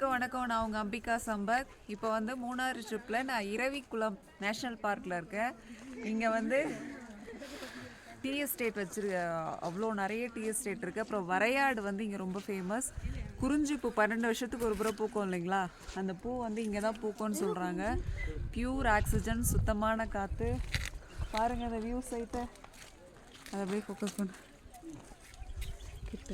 எல்லாருக்கும் வணக்கம். நான் உங்கள் அம்பிகா சம்பத். இப்போ வந்து மூணாறு ட்ரிப்பில் நான் இரவிக்குளம் நேஷ்னல் பார்க்கில் இருக்கேன். இங்கே வந்து டீ எஸ்டேட் அவ்வளோ நிறைய டீ எஸ்டேட் இருக்குது. அப்புறம் வரையாடு வந்து இங்கே ரொம்ப ஃபேமஸ். குறிஞ்சி பூ 12 வருஷத்துக்கு ஒரு முறை பூக்கும் இல்லைங்களா, அந்த பூ வந்து இங்கே தான் பூக்கும்னு சொல்கிறாங்க. பியூர் ஆக்சிஜன், சுத்தமான காற்று. பாருங்கள் அந்த வியூ சைட்டை, அதை அப்படியே ஃபோக்கஸ் பண்ண கிட்ட.